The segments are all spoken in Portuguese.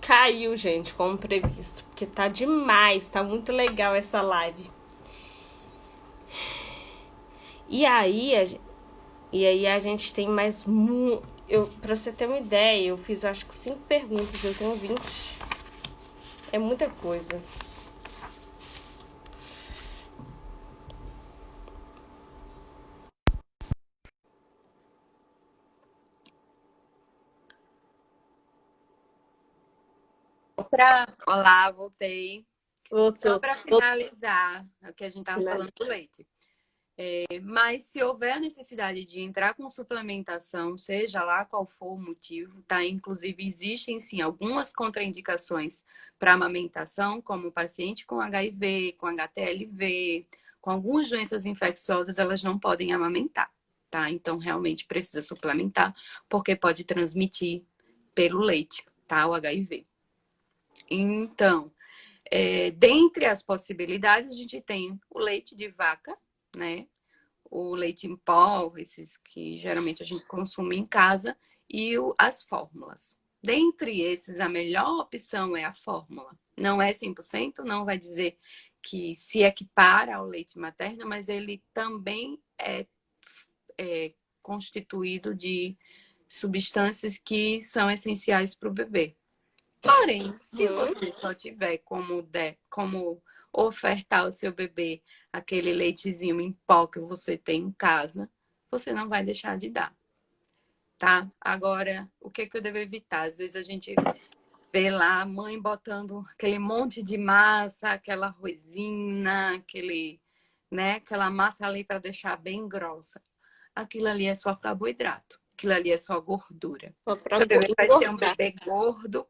caiu, gente, como previsto, porque tá demais, tá muito legal essa live. E aí, a gente tem mais... Pra você ter uma ideia, eu fiz acho que 5 perguntas, eu tenho 20. É muita coisa. Olá, voltei. Só Voltou. para finalizar o que a gente estava falando do leite. Mas se houver a necessidade de entrar com suplementação, seja lá qual for o motivo, tá? Inclusive, existem sim algumas contraindicações para amamentação, como o paciente com HIV, com HTLV, com algumas doenças infecciosas, elas não podem amamentar, tá? Então, realmente precisa suplementar, porque pode transmitir pelo leite, tá? O HIV. Então, dentre as possibilidades, a gente tem o leite de vaca, né? O leite em pó, esses que geralmente a gente consome em casa, e as fórmulas. Dentre esses, a melhor opção é a fórmula. Não é 100%, não vai dizer que se equipara ao leite materno, mas ele também é constituído de substâncias que são essenciais para o bebê. Porém, se você só tiver como ofertar ao seu bebê aquele leitezinho em pó que você tem em casa, você não vai deixar de dar, tá? Agora, o que eu devo evitar? Às vezes a gente vê lá a mãe botando aquele monte de massa, aquela arrozina, aquela massa ali para deixar bem grossa. Aquilo ali é só carboidrato. Aquilo ali é só gordura. Só pra Seu bebê vai ser um engordar. bebê gordo,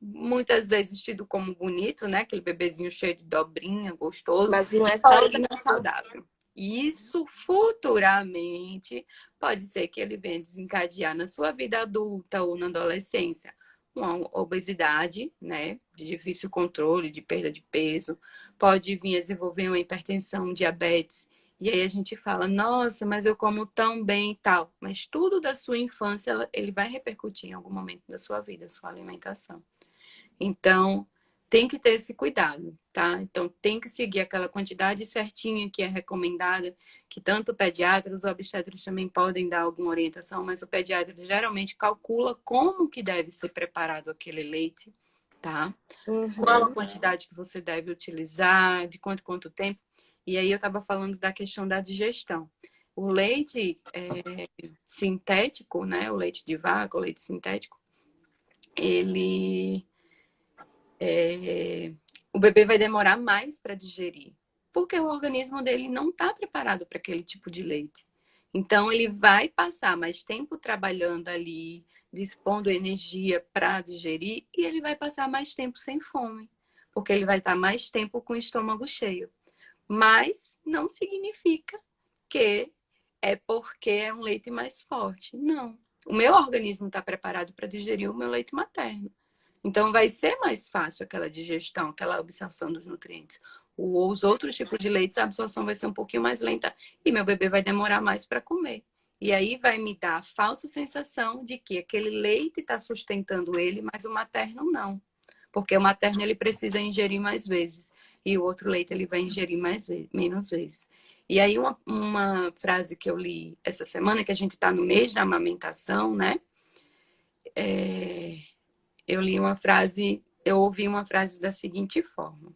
muitas vezes tido como bonito, né? Aquele bebezinho cheio de dobrinha, gostoso, Mas não é porém saudável. não é saudável. Isso futuramente pode ser que ele venha desencadear na sua vida adulta ou na adolescência uma obesidade, né? De difícil controle, de perda de peso, pode vir a desenvolver uma hipertensão, diabetes. E aí a gente fala, nossa, mas eu como tão bem e tal. Mas tudo da sua infância, ele vai repercutir em algum momento da sua vida, sua alimentação. Então, tem que ter esse cuidado, tá? Então, tem que seguir aquela quantidade certinha que é recomendada, que tanto o pediatra, os obstetras também podem dar alguma orientação, mas o pediatra geralmente calcula como que deve ser preparado aquele leite, tá? Qual a quantidade que você deve utilizar, de quanto tempo. E aí eu estava falando da questão da digestão. O leite sintético, né? O leite de vaca, o leite sintético, ele o bebê vai demorar mais para digerir, porque o organismo dele não está preparado para aquele tipo de leite. Então, ele vai passar mais tempo trabalhando ali, dispondo energia para digerir, e ele vai passar mais tempo sem fome, porque ele vai estar mais tempo com o estômago cheio. Mas não significa que é porque é um leite mais forte. Não. O meu organismo está preparado para digerir o meu leite materno. Então, vai ser mais fácil aquela digestão, aquela absorção dos nutrientes. Os outros tipos de leites, a absorção vai ser um pouquinho mais lenta e meu bebê vai demorar mais para comer. E aí vai me dar a falsa sensação de que aquele leite está sustentando ele, mas o materno não. Porque o materno ele precisa ingerir mais vezes e o outro leite ele vai ingerir menos vezes. E aí uma frase que eu li essa semana, que a gente está no mês da amamentação, né? Eu ouvi uma frase da seguinte forma: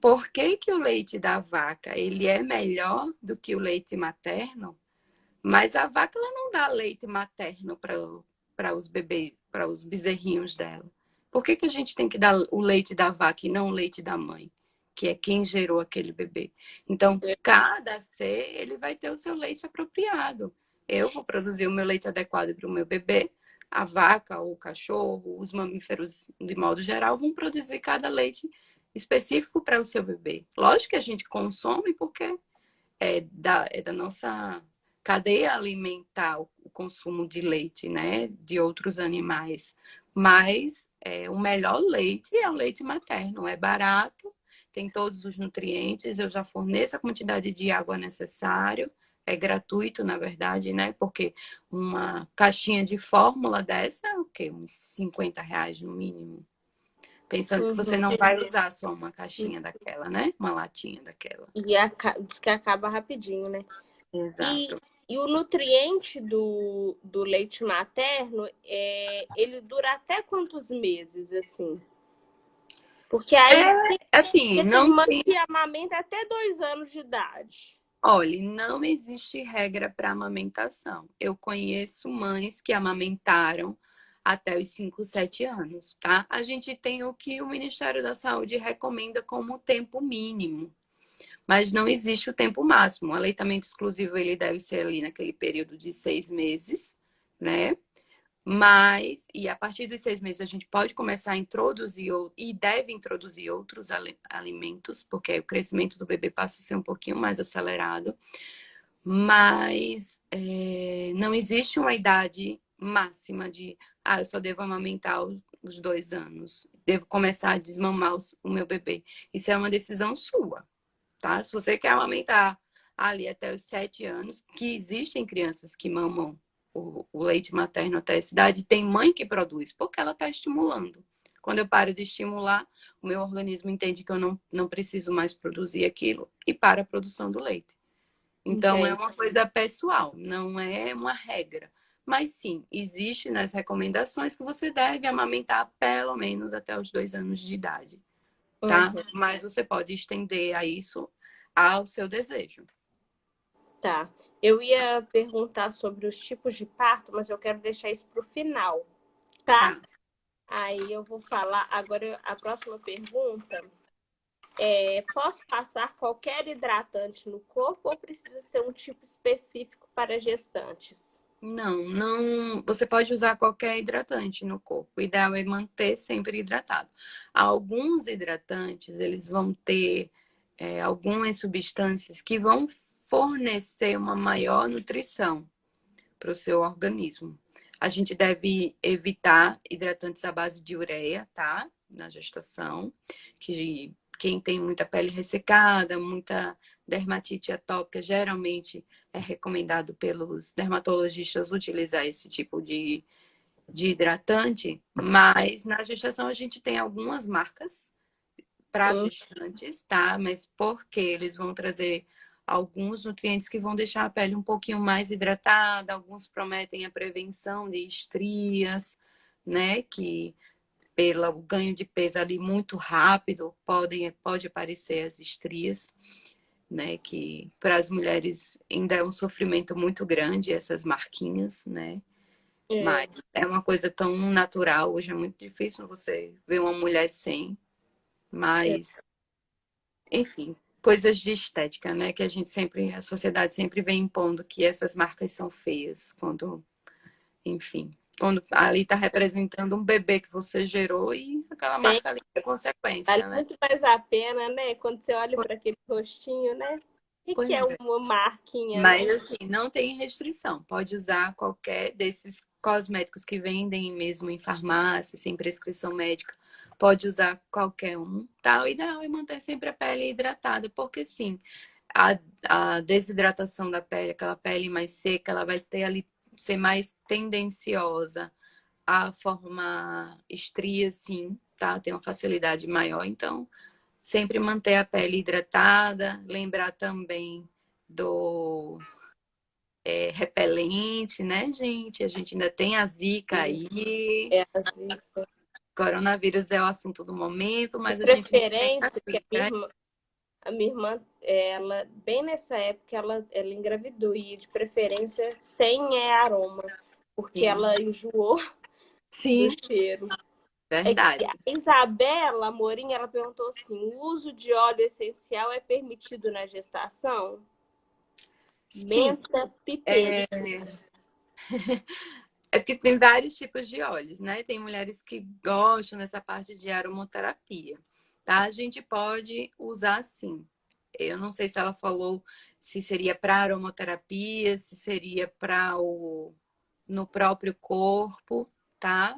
por que que o leite da vaca ele é melhor do que o leite materno? Mas a vaca ela não dá leite materno para os bebês, para os bezerrinhos dela. Por que que a gente tem que dar o leite da vaca e não o leite da mãe, que é quem gerou aquele bebê? Então, cada ser ele vai ter o seu leite apropriado. Eu vou produzir o meu leite adequado para o meu bebê. A vaca, o cachorro, os mamíferos, de modo geral, vão produzir cada leite específico para o seu bebê. Lógico que a gente consome porque é da nossa cadeia alimentar o consumo de leite, né? De outros animais. Mas o melhor leite é o leite materno. É barato, tem todos os nutrientes, eu já forneço a quantidade de água necessária. É gratuito, na verdade, né? Porque uma caixinha de fórmula dessa é o quê? Uns R$ 50 no mínimo. Pensando que você não vai usar só uma caixinha daquela, né? Uma latinha daquela. E diz que acaba rapidinho, né? Exato. E o nutriente do leite materno, ele dura até quantos meses, assim? Porque aí Assim, tem não mãe tem. que amamenta até 2 anos de idade. Olha, não existe regra para amamentação. Eu conheço mães que amamentaram até os 5, 7 anos, tá? A gente tem o que o Ministério da Saúde recomenda como tempo mínimo, mas não existe o tempo máximo. O aleitamento exclusivo ele deve ser ali naquele período de 6 meses, né? Mas, e a partir dos 6 meses, a gente pode começar a introduzir e deve introduzir outros alimentos, porque o crescimento do bebê passa a ser um pouquinho mais acelerado. Mas não existe uma idade máxima de, eu só devo amamentar os 2 anos, devo começar a desmamar o meu bebê. Isso é uma decisão sua, tá? Se você quer amamentar ali até os 7 anos, que existem crianças que mamam o leite materno até essa idade, tem mãe que produz, porque ela está estimulando. Quando eu paro de estimular, o meu organismo entende que eu não preciso mais produzir aquilo e para a produção do leite. Então, é uma coisa pessoal, não é uma regra. Mas sim, existe nas recomendações que você deve amamentar pelo menos até os 2 anos de idade, tá? Mas você pode estender a isso ao seu desejo. Tá. Eu ia perguntar sobre os tipos de parto, mas eu quero deixar isso para o final, tá? Aí eu vou falar. Agora, a próxima pergunta posso passar qualquer hidratante no corpo ou precisa ser um tipo específico para gestantes? Não. Você pode usar qualquer hidratante no corpo. O ideal é manter sempre hidratado. Alguns hidratantes, eles vão ter algumas substâncias que vão fornecer uma maior nutrição para o seu organismo. A gente deve evitar hidratantes à base de ureia, tá? Na gestação, que quem tem muita pele ressecada, muita dermatite atópica, geralmente é recomendado pelos dermatologistas utilizar esse tipo de hidratante, mas na gestação a gente tem algumas marcas para gestantes, tá? Mas porque eles vão trazer alguns nutrientes que vão deixar a pele um pouquinho mais hidratada, alguns prometem a prevenção de estrias, né? Que pelo ganho de peso ali muito rápido pode aparecer as estrias, né? Que para as mulheres ainda é um sofrimento muito grande essas marquinhas, né? Mas é uma coisa tão natural, hoje é muito difícil você ver uma mulher sem, mas enfim, coisas de estética, né? Que a sociedade sempre vem impondo que essas marcas são feias, enfim, quando ali está representando um bebê que você gerou e aquela marca ali é Vale consequência, né? muito mais a pena, né? Quando você olha para aquele rostinho, né? O que Pois é é. uma marquinha, Mas né? assim, não tem restrição. Pode usar qualquer desses cosméticos que vendem mesmo em farmácia, sem prescrição médica. Pode usar qualquer um, tá? O ideal é manter sempre a pele hidratada, porque sim, a desidratação da pele, aquela pele mais seca, ela vai ter ali, ser mais tendenciosa a formar estrias, sim, tá? Tem uma facilidade maior, então sempre manter a pele hidratada, lembrar também do repelente, né, gente? A gente ainda tem a zika aí. É assim. Coronavírus é o assunto do momento, De mas a gente ainda tem a preferência, que zika, né? a minha irmã, ela, bem nessa época, ela engravidou e de preferência sem aroma, porque Sim, ela enjoou do sim, cheiro. É que verdade. a Isabela Amorim, ela perguntou assim: o uso de óleo essencial é permitido na gestação? Sim, Menta, pipenta. é, é porque tem vários tipos de óleos, né? Tem mulheres que gostam dessa parte de aromoterapia, tá? A gente pode usar sim. Eu não sei se ela falou se seria para aromaterapia, se seria para o no próprio corpo, tá?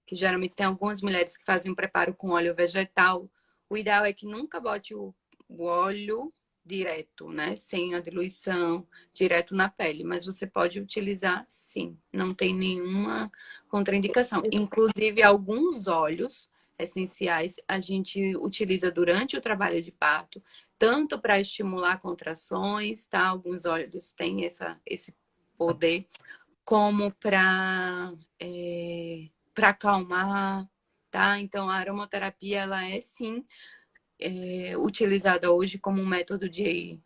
Que geralmente tem algumas mulheres que fazem um preparo com óleo vegetal. O ideal é que nunca bote o óleo direto, né? Sem a diluição, direto na pele. Mas você pode utilizar, sim. Não tem nenhuma contraindicação. Inclusive, alguns óleos essenciais a gente utiliza durante o trabalho de parto, tanto para estimular contrações, tá? Alguns óleos têm esse poder, como para acalmar, tá? Então, a aromaterapia, ela é sim utilizada hoje como um método de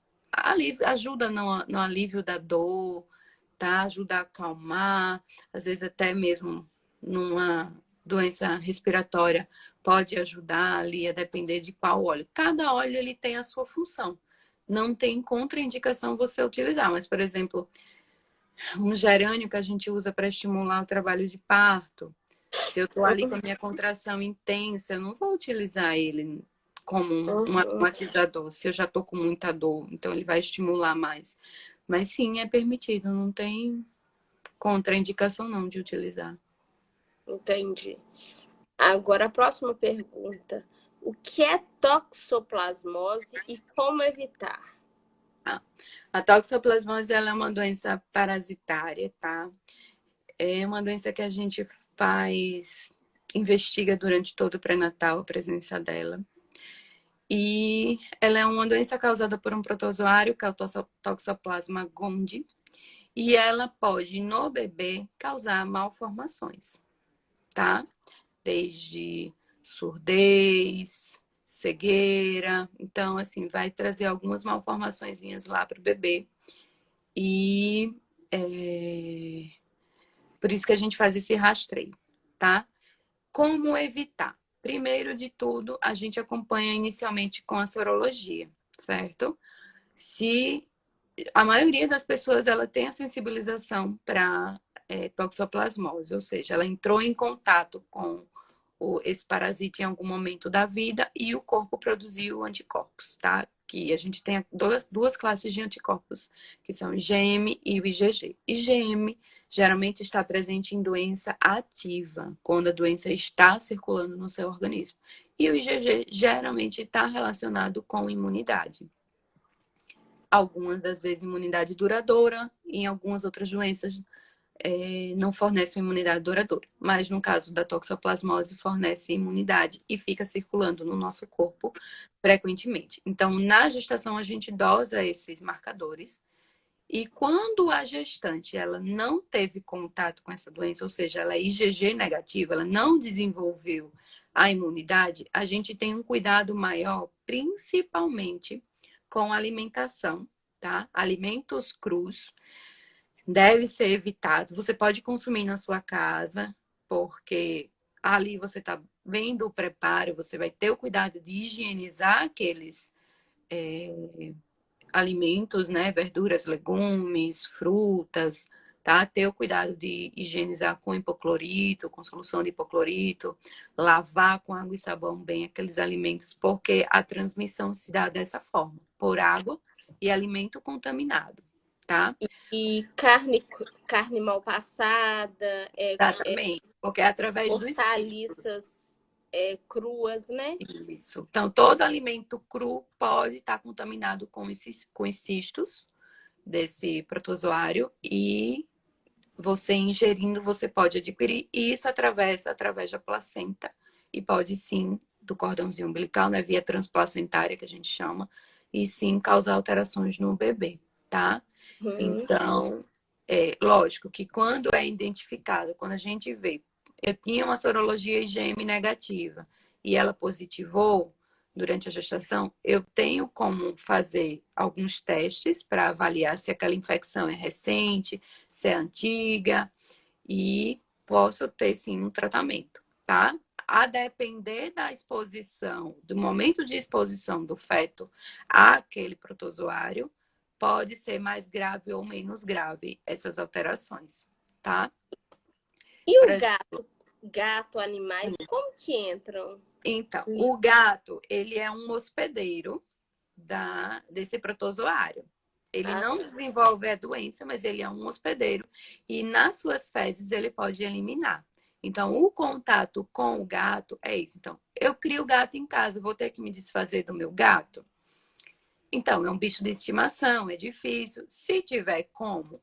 ajuda no alívio da dor, tá? Ajuda a acalmar, às vezes até mesmo numa doença respiratória pode ajudar ali a depender de qual óleo. Cada óleo ele tem a sua função. Não tem contraindicação você utilizar, mas por exemplo, um gerânio que a gente usa para estimular o trabalho de parto. Se eu estou ali com a minha contração intensa, eu não vou utilizar ele como um aromatizador, se eu já estou com muita dor, então ele vai estimular mais. Mas sim, é permitido, não tem contraindicação não de utilizar. Entendi. Agora, a próxima pergunta. O que é toxoplasmose e como evitar? A toxoplasmose ela é uma doença parasitária, tá? É uma doença que a gente investiga durante todo o pré-natal a presença dela. E ela é uma doença causada por um protozoário, que é o Toxoplasma gondii, e ela pode, no bebê, causar malformações, tá? Desde surdez, cegueira. Então, assim, vai trazer algumas malformaçõezinhas lá para o bebê. E por isso que a gente faz esse rastreio, tá? Como evitar? Primeiro de tudo, a gente acompanha inicialmente com a sorologia, certo? Se a maioria das pessoas ela tem a sensibilização para toxoplasmose, ou seja, ela entrou em contato com esse parasita em algum momento da vida e o corpo produziu anticorpos, tá? Que a gente tem duas classes de anticorpos, que são IgM e o IgG. IgM geralmente está presente em doença ativa, quando a doença está circulando no seu organismo. E o IgG geralmente está relacionado com imunidade. Algumas das vezes imunidade duradoura, e em algumas outras doenças não fornece uma imunidade duradoura. Mas no caso da toxoplasmose, fornece imunidade e fica circulando no nosso corpo frequentemente. Então, na gestação, a gente dosa esses marcadores. E quando a gestante ela não teve contato com essa doença, ou seja, ela é IgG negativa, ela não desenvolveu a imunidade, a gente tem um cuidado maior, principalmente com a alimentação, tá? Alimentos crus deve ser evitado. Você pode consumir na sua casa, porque ali você está vendo o preparo, você vai ter o cuidado de higienizar aqueles alimentos, né? Verduras, legumes, frutas, tá? Ter o cuidado de higienizar com hipoclorito, com solução de hipoclorito, lavar com água e sabão bem aqueles alimentos, porque a transmissão se dá dessa forma, por água e alimento contaminado, tá? E carne mal passada, Exatamente, porque é através dos cítricos. hortaliças cruas, né? Isso. Então, todo alimento cru pode estar contaminado com os cistos desse protozoário e você ingerindo, você pode adquirir e isso através da placenta e pode sim, do cordãozinho umbilical, né, via transplacentária que a gente chama, e sim causar alterações no bebê, tá? Então, lógico que quando é identificado, quando a gente vê, eu tinha uma sorologia IgM negativa e ela positivou durante a gestação, eu tenho como fazer alguns testes para avaliar se aquela infecção é recente, se é antiga e posso ter sim um tratamento, tá? A depender da exposição, do momento de exposição do feto àquele protozoário, pode ser mais grave ou menos grave essas alterações, tá? E Por o exemplo, gato, animais, como que entram? então, o gato, ele é um hospedeiro desse protozoário. Ele Ah, não desenvolve a doença, mas ele é um hospedeiro e nas suas fezes ele pode eliminar. Então, o contato com o gato é isso. Então, eu crio gato em casa, vou ter que me desfazer do meu gato? Então, é um bicho de estimação, é difícil. Se tiver como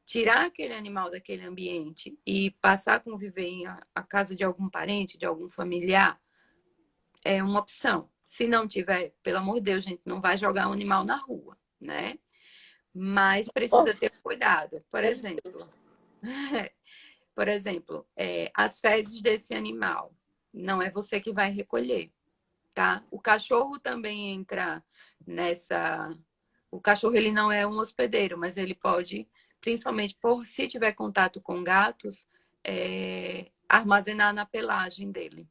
tirar aquele animal daquele ambiente e passar a conviver em a casa de algum parente, de algum familiar, é uma opção. Se não tiver, pelo amor de Deus, gente, não vai jogar um animal na rua, né? Mas precisa ter cuidado. Por exemplo, as fezes desse animal, não é você que vai recolher, tá? O cachorro também entra nessa. O cachorro ele não é um hospedeiro, mas ele pode, principalmente por se tiver contato com gatos, armazenar na pelagem dele.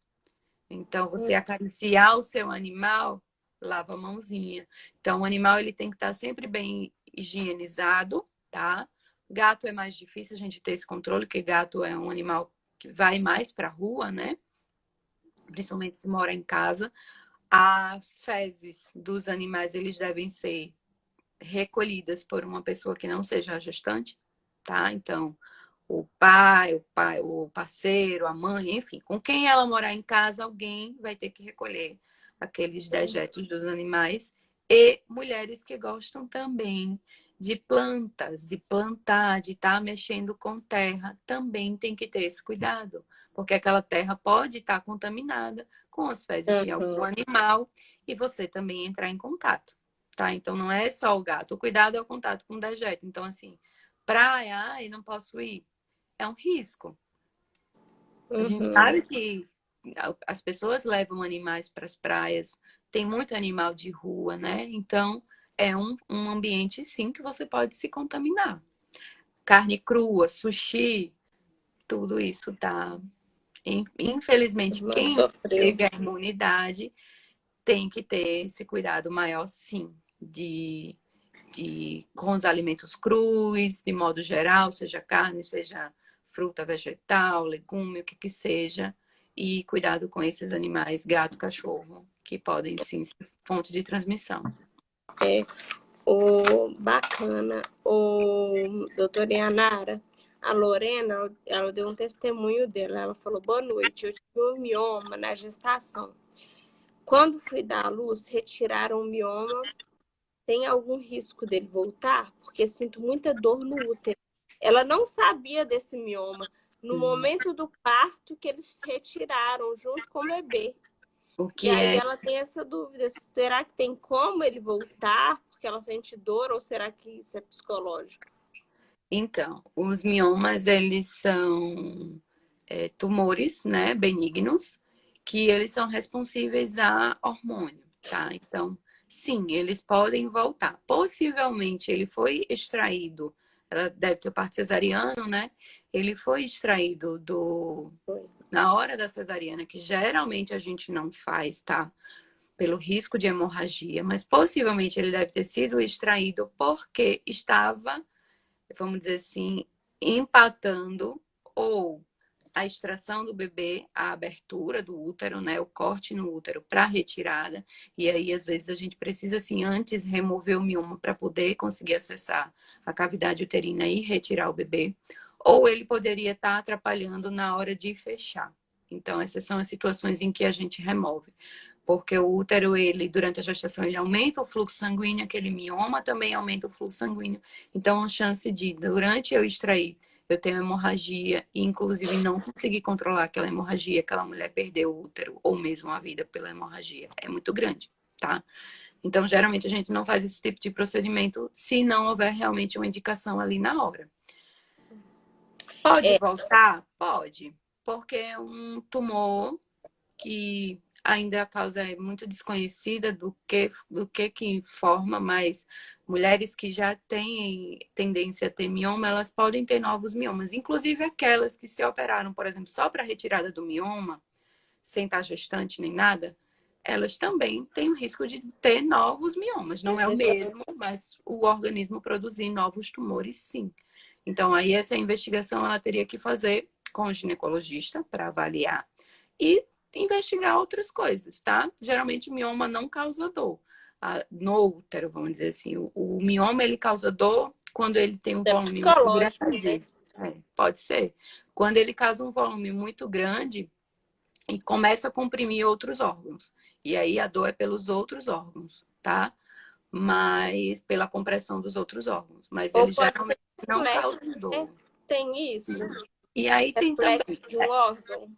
Então, você acariciar o seu animal, lava a mãozinha. Então, o animal ele tem que estar sempre bem higienizado, tá? Gato é mais difícil a gente ter esse controle, porque gato é um animal que vai mais para a rua, né? Principalmente se mora em casa. As fezes dos animais, eles devem ser recolhidas por uma pessoa que não seja a gestante, tá? Então, o parceiro, a mãe, enfim, com quem ela morar em casa, alguém vai ter que recolher aqueles dejetos dos animais. E mulheres que gostam também de plantas, de plantar, de estar mexendo com terra, também tem que ter esse cuidado, porque aquela terra pode estar contaminada com as fezes de algum animal e você também entrar em contato, tá? Então não é só o gato, o cuidado é o contato com o dejeto. Então, assim, praia, ai, não posso ir, é um risco. A gente sabe que as pessoas levam animais para as praias, tem muito animal de rua, né? Então, é um ambiente, sim, que você pode se contaminar. Carne crua, sushi, tudo isso tá. Infelizmente, quem Sofreu. teve a imunidade tem que ter esse cuidado maior, sim, com os alimentos crus, de modo geral, seja carne, seja fruta, vegetal, legume, o que que seja, e cuidado com esses animais, gato, cachorro, que podem sim ser fonte de transmissão. Bacana. Doutora Yanara, a Lorena, ela deu um testemunho dela. Ela falou: boa noite, eu tive um mioma na gestação. Quando fui dar à luz, retiraram o mioma. Tem algum risco dele voltar? Porque sinto muita dor no útero. Ela não sabia desse mioma. No momento do parto que eles retiraram junto com o bebê. E aí ela tem essa dúvida, será que tem como ele voltar porque ela sente dor ou será que isso é psicológico? Então, os miomas, eles são tumores, né, benignos, que eles são responsíveis a hormônio, tá? Então, sim, eles podem voltar. Possivelmente, ele foi extraído, ela deve ter parto cesariano, né? Ele foi extraído na hora da cesariana, que geralmente a gente não faz, tá? Pelo risco de hemorragia, mas possivelmente ele deve ter sido extraído porque estava, vamos dizer assim, empatando ou a extração do bebê, a abertura do útero, né, o corte no útero para retirada, e aí às vezes a gente precisa assim antes remover o mioma para poder conseguir acessar a cavidade uterina e retirar o bebê, ou ele poderia estar atrapalhando na hora de fechar. Então essas são as situações em que a gente remove. Porque o útero, ele, durante a gestação, ele aumenta o fluxo sanguíneo, aquele mioma também aumenta o fluxo sanguíneo. Então, a chance de, durante eu extrair, eu ter hemorragia e, inclusive, não conseguir controlar aquela hemorragia, aquela mulher perder o útero ou mesmo a vida pela hemorragia, é muito grande, tá? Então, geralmente, a gente não faz esse tipo de procedimento se não houver realmente uma indicação ali na hora. Pode voltar? Pode, porque é um tumor que ainda a causa é muito desconhecida do que forma, mas mulheres que já têm tendência a ter mioma, elas podem ter novos miomas, inclusive aquelas que se operaram, por exemplo, só para retirada do mioma, sem estar gestante nem nada, elas também têm o risco de ter novos miomas. Não é o mesmo, mas o organismo produzir novos tumores, sim. Então, aí essa investigação ela teria que fazer com o ginecologista para avaliar e investigar outras coisas, tá? Geralmente, mioma não causa dor. No útero, vamos dizer assim. O mioma, ele causa dor quando ele tem um volume muito grande. Pode ser. Quando ele causa um volume muito grande e começa a comprimir outros órgãos. E aí a dor é pelos outros órgãos, tá? Mas pela compressão dos outros órgãos. Mas ele geralmente não causa dor. Tem isso? E aí tem também. De um órgão?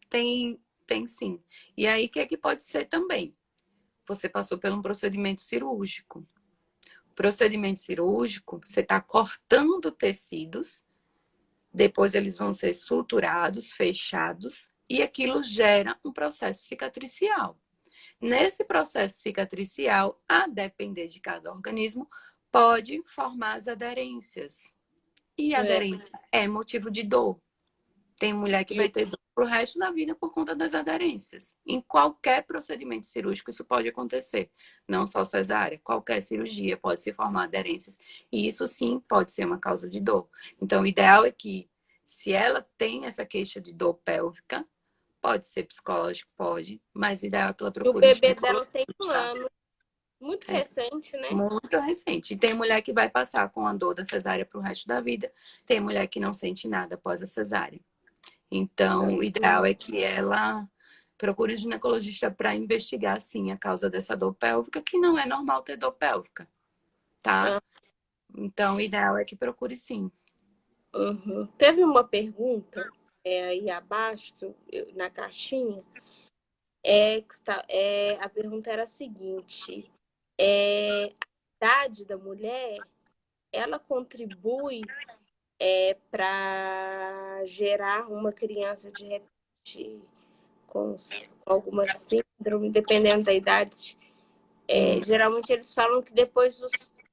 Tem tem sim. E aí, o que é que pode ser também? Você passou por um procedimento cirúrgico. Procedimento cirúrgico, você está cortando tecidos, depois eles vão ser suturados, fechados, e aquilo gera um processo cicatricial. Nesse processo cicatricial, a depender de cada organismo, pode formar as aderências. E aderência é motivo de dor. Tem mulher que vai ter dor pro resto da vida por conta das aderências. Em qualquer procedimento cirúrgico isso pode acontecer. Não só cesárea, qualquer cirurgia pode se formar aderências. E isso sim pode ser uma causa de dor. Então o ideal é que, se ela tem essa queixa de dor pélvica, pode ser psicológico, pode, mas o ideal é que ela E o procure um bebê dela tem um ginecologista. ano. Muito É, recente, né? muito recente. E tem mulher que vai passar com a dor da cesárea pro resto da vida. Tem mulher que não sente nada após a cesárea. Então, o ideal é que ela procure um ginecologista para investigar, sim, a causa dessa dor pélvica, que não é normal ter dor pélvica, tá? Então, o ideal é que procure, sim. Uhum. Teve uma pergunta aí abaixo, na caixinha, a pergunta era a seguinte: a idade da mulher, ela contribui para gerar uma criança de repente com alguma síndrome, dependendo da idade? Geralmente eles falam que depois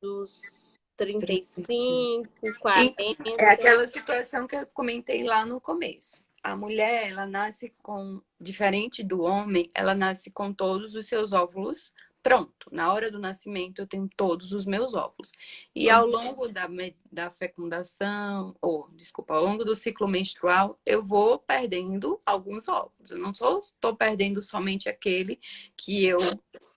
dos 35, 40. É aquela situação que eu comentei lá no começo. A mulher, ela nasce com, diferente do homem, ela nasce com todos os seus óvulos pronto. Na hora do nascimento, eu tenho todos os meus óvulos. E ao longo da fecundação, ou, desculpa, ao longo do ciclo menstrual, eu vou perdendo alguns óvulos. Eu não estou perdendo somente aquele que eu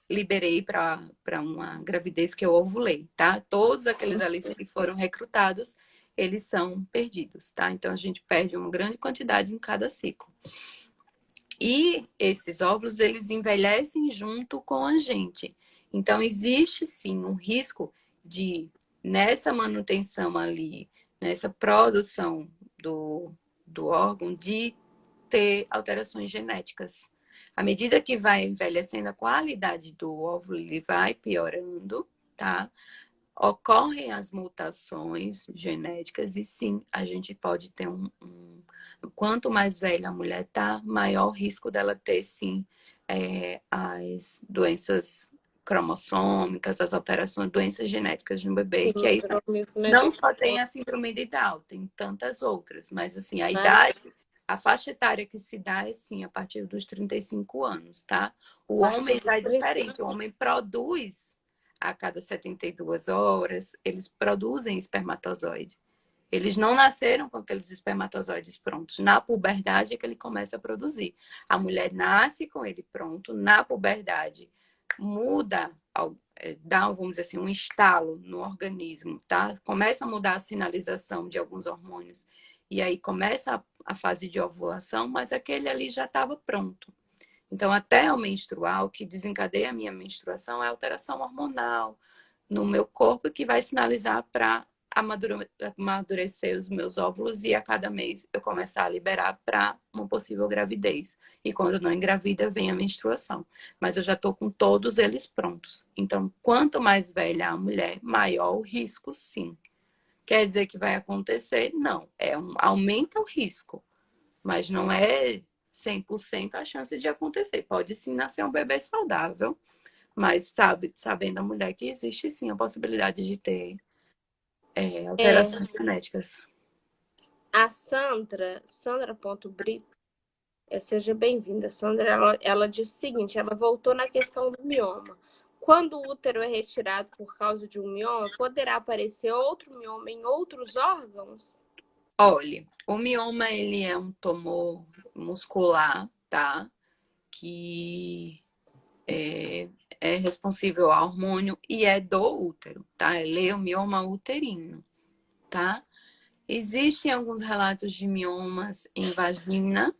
liberei para uma gravidez que eu ovulei, tá? Todos aqueles ali que foram recrutados, eles são perdidos, tá? Então a gente perde uma grande quantidade em cada ciclo. E esses óvulos, eles envelhecem junto com a gente. Então existe sim um risco de, nessa manutenção ali, nessa produção do órgão, de ter alterações genéticas. À medida que vai envelhecendo, a qualidade do óvulo ele vai piorando, tá? Ocorrem as mutações genéticas e sim, a gente pode ter quanto mais velha a mulher tá, maior o risco dela ter sim as doenças cromossômicas, as alterações, doenças genéticas no bebê, que aí não só tem a síndrome de Down, tem tantas outras, mas assim, a idade, a faixa etária que se dá é sim a partir dos 35 anos, tá? O homem já é diferente, o homem produz a cada 72 horas, eles produzem espermatozoide. Eles não nasceram com aqueles espermatozoides prontos. Na puberdade é que ele começa a produzir. A mulher nasce com ele pronto, na puberdade muda, dá, vamos dizer assim, um estalo no organismo, tá? Começa a mudar a sinalização de alguns hormônios. E aí começa a fase de ovulação, mas aquele ali já estava pronto. Então, até o menstrual, que desencadeia a minha menstruação, é alteração hormonal no meu corpo que vai sinalizar para amadurecer os meus óvulos e a cada mês eu começar a liberar para uma possível gravidez. E quando não engravida, vem a menstruação. Mas eu já estou com todos eles prontos. Então, quanto mais velha a mulher, maior o risco, sim. Quer dizer que vai acontecer? Não. Aumenta o risco, mas não é 100% a chance de acontecer. Pode sim nascer um bebê saudável, mas sabendo a mulher que existe sim a possibilidade de ter alterações genéticas. A Sandra.brito, seja bem-vinda, Sandra. Ela diz o seguinte: ela voltou na questão do mioma. Quando o útero é retirado por causa de um mioma, poderá aparecer outro mioma em outros órgãos? Olha, o mioma ele é um tumor muscular, tá? Que é responsível ao hormônio e é do útero, tá? Ele é o mioma uterino, tá? Existem alguns relatos de miomas em vagina,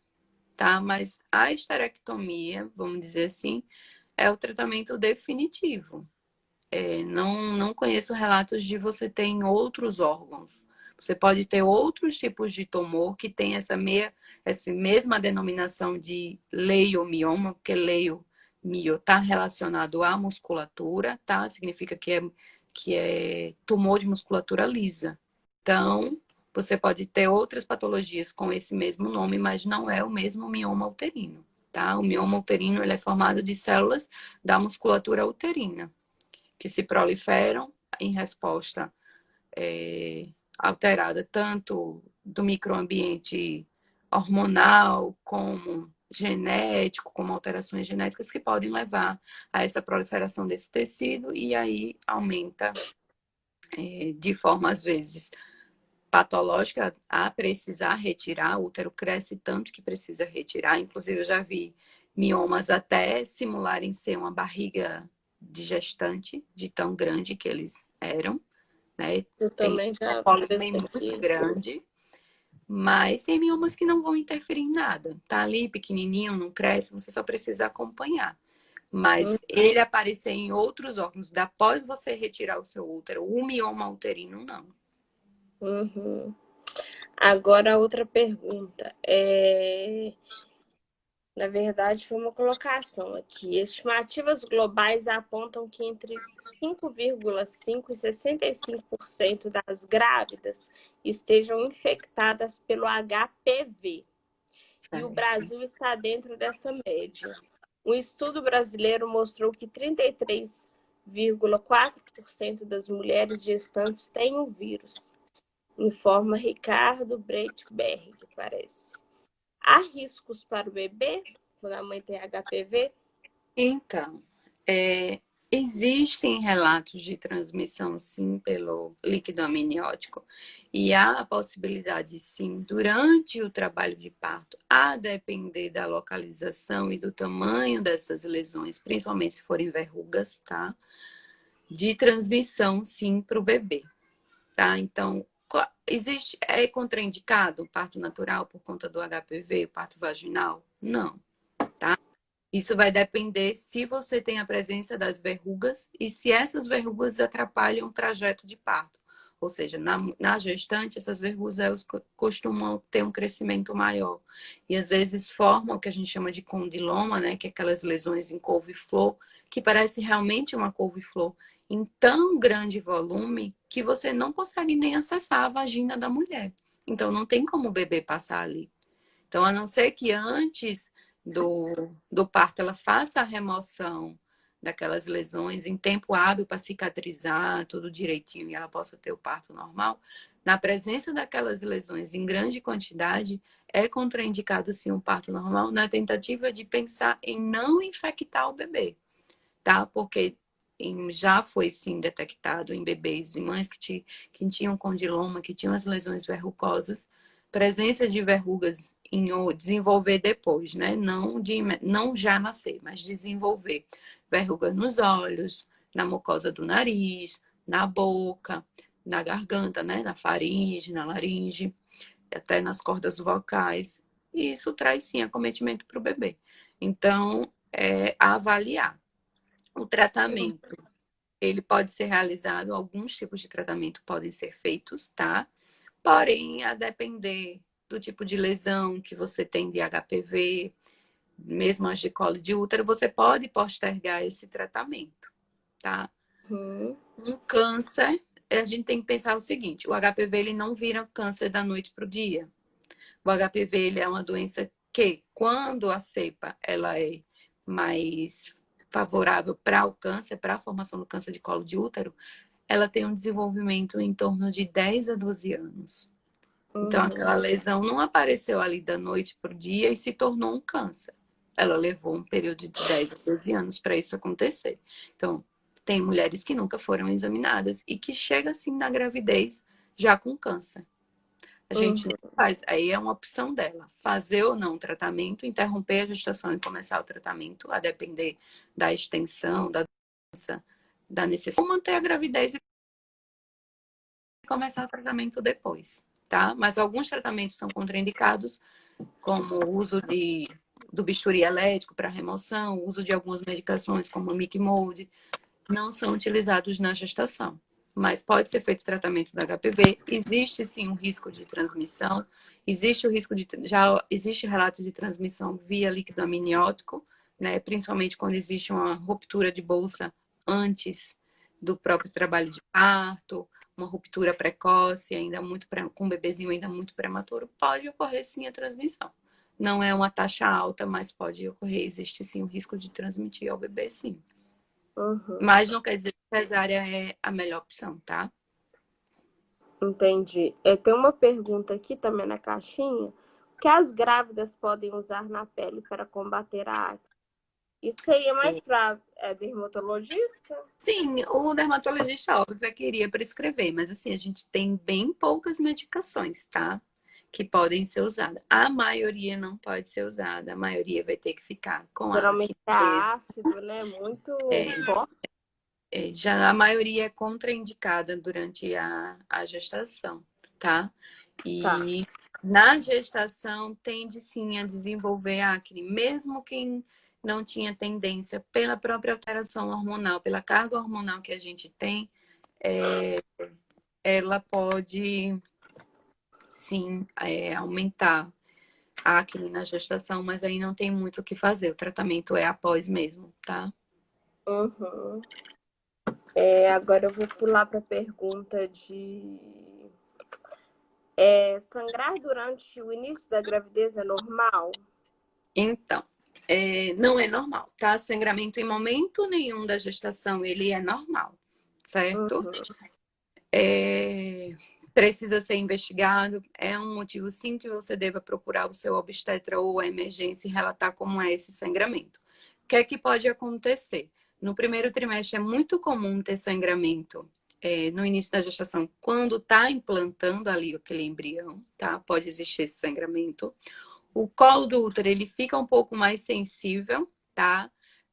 tá? Mas a esterectomia, vamos dizer assim, é o tratamento definitivo. Não conheço relatos de você ter em outros órgãos. Você pode ter outros tipos de tumor que tem essa mesma denominação de leiomioma, porque leio-mio está relacionado à musculatura, tá? Significa que é tumor de musculatura lisa. Então, você pode ter outras patologias com esse mesmo nome, mas não é o mesmo mioma uterino, tá? O mioma uterino ele é formado de células da musculatura uterina, que se proliferam em resposta alterada tanto do microambiente hormonal como genético, como alterações genéticas que podem levar a essa proliferação desse tecido e aí aumenta de forma, às vezes, patológica a precisar retirar. O útero cresce tanto que precisa retirar. Inclusive, eu já vi miomas até simularem ser uma barriga de gestante, de tão grande que eles eram, né? Eu Tem também já um pólipo muito presenciei. grande, mas tem miomas que não vão interferir em nada. Tá ali pequenininho, não cresce, você só precisa acompanhar. Mas ele aparecer em outros órgãos, após você retirar o seu útero, o mioma uterino, não. Uhum. Agora, a outra pergunta. Na verdade, foi uma colocação aqui. Estimativas globais apontam que entre 5,5% e 65% das grávidas estejam infectadas pelo HPV. E o Brasil está dentro dessa média. Um estudo brasileiro mostrou que 33,4% das mulheres gestantes têm o vírus, informa Ricardo Breitberg, parece. Há riscos para o bebê quando a mãe tem HPV? Então, existem relatos de transmissão, sim, pelo líquido amniótico. E há a possibilidade, sim, durante o trabalho de parto, a depender da localização e do tamanho dessas lesões, principalmente se forem verrugas, tá? De transmissão, sim, para o bebê, tá? Então, é contraindicado o parto natural por conta do HPV, o parto vaginal? Não, tá? Isso vai depender se você tem a presença das verrugas e se essas verrugas atrapalham o trajeto de parto. Ou seja, na gestante, essas verrugas elas costumam ter um crescimento maior. E às vezes formam o que a gente chama de condiloma, né? Que é aquelas lesões em couve-flor, que parece realmente uma couve-flor em tão grande volume que você não consegue nem acessar a vagina da mulher. Então não tem como o bebê passar ali. Então, a não ser que antes do parto ela faça a remoção daquelas lesões em tempo hábil para cicatrizar tudo direitinho e ela possa ter o parto normal, na presença daquelas lesões em grande quantidade, é contraindicado sim um parto normal na tentativa de pensar em não infectar o bebê, tá? Porque já foi sim detectado em bebês e mães que tinham condiloma, que tinham as lesões verrucosas, presença de verrugas em desenvolver depois, né? Não já nascer, mas desenvolver verrugas nos olhos, na mucosa do nariz, na boca, na garganta, né? Na faringe, na laringe, até nas cordas vocais. E isso traz sim acometimento para o bebê. Então, é avaliar. O tratamento, ele pode ser realizado, alguns tipos de tratamento podem ser feitos, tá? Porém, a depender do tipo de lesão que você tem de HPV, mesmo as de colo de útero, você pode postergar esse tratamento, tá? Um câncer, a gente tem que pensar o seguinte, o HPV ele não vira câncer da noite para o dia. O HPV ele é uma doença que, quando a cepa ela é mais favorável para o câncer, para a formação do câncer de colo de útero, ela tem um desenvolvimento em torno de 10 a 12 anos. Então, aquela lesão não apareceu ali da noite para o dia e se tornou um câncer. Ela levou um período de 10 a 12 anos para isso acontecer. Então, tem mulheres que nunca foram examinadas e que chegam assim na gravidez já com câncer. A gente não faz. Aí é uma opção dela. Fazer ou não o tratamento, interromper a gestação e começar o tratamento, a depender da extensão, da doença, da necessidade. Ou manter a gravidez e começar o tratamento depois, tá? Mas alguns tratamentos são contraindicados, como o uso do bisturi elétrico para remoção, o uso de algumas medicações, como o Micmode, não são utilizados na gestação, mas pode ser feito tratamento do HPV. Existe sim um risco de transmissão, existe o risco de já existe relato de transmissão via líquido amniótico, né? Principalmente quando existe uma ruptura de bolsa antes do próprio trabalho de parto, uma ruptura precoce, ainda muito com um bebezinho ainda muito prematuro, pode ocorrer sim a transmissão. Não é uma taxa alta, mas pode ocorrer, existe sim o risco de transmitir ao bebê, sim. Uhum. Mas não quer dizer que cesárea é a melhor opção, tá? Entendi. Tem uma pergunta aqui também na caixinha. O que as grávidas podem usar na pele para combater a acne? Isso seria mais para dermatologista? Sim, o dermatologista, óbvio, queria prescrever, mas assim, a gente tem bem poucas medicações, tá? Que podem ser usadas. A maioria não pode ser usada, a maioria vai ter que ficar com a Geralmente acne é mesmo. ácido, né? Muito forte. Já a maioria é contraindicada durante a gestação, tá? Tá. E na gestação tende sim a desenvolver acne, mesmo quem não tinha tendência pela própria alteração hormonal, pela carga hormonal que a gente tem, ela pode sim aumentar a acne na gestação, mas aí não tem muito o que fazer. O tratamento é após mesmo, tá? Uhum. Agora eu vou pular para a pergunta de sangrar durante o início da gravidez é normal? Então, não é normal, tá? Sangramento em momento nenhum da gestação, ele é normal, certo? Uhum. Precisa ser investigado. É um motivo, sim, que você deva procurar o seu obstetra ou a emergência e relatar como é esse sangramento. O que é que pode acontecer? No primeiro trimestre é muito comum ter sangramento no início da gestação, quando está implantando ali aquele embrião, tá? Pode existir esse sangramento. O colo do útero, ele fica um pouco mais sensível, tá?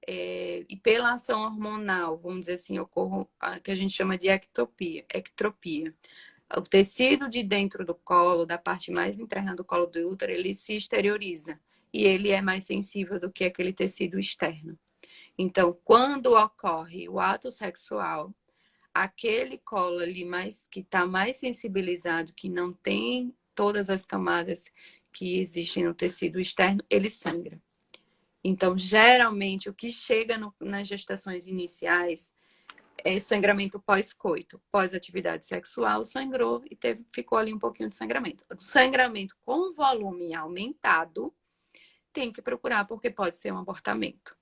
E pela ação hormonal, vamos dizer assim, ocorre a que a gente chama de ectropia. O tecido de dentro do colo, da parte mais interna do colo do útero, ele se exterioriza. E ele é mais sensível do que aquele tecido externo. Então, quando ocorre o ato sexual, aquele colo ali que está mais sensibilizado, que não tem todas as camadas que existem no tecido externo, ele sangra. Então, geralmente, o que chega nas gestações iniciais é sangramento pós-coito, pós-atividade sexual, sangrou e ficou ali um pouquinho de sangramento. O sangramento com volume aumentado tem que procurar, porque pode ser um abortamento,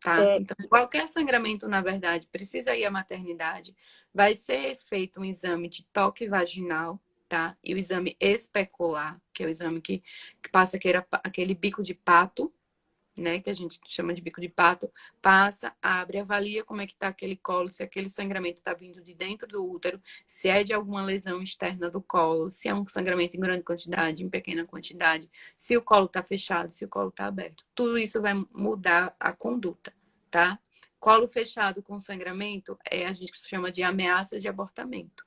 tá? Então, qualquer sangramento, na verdade, precisa ir à maternidade, vai ser feito um exame de toque vaginal, tá? E o exame especular, que é o exame que passa aquele bico de pato, né, que a gente chama de bico de pato, passa, abre, avalia como é que está aquele colo, se aquele sangramento está vindo de dentro do útero, se é de alguma lesão externa do colo, se é um sangramento em grande quantidade, em pequena quantidade, se o colo está fechado, se o colo está aberto. Tudo isso vai mudar a conduta, tá? Colo fechado com sangramento a gente chama de ameaça de abortamento.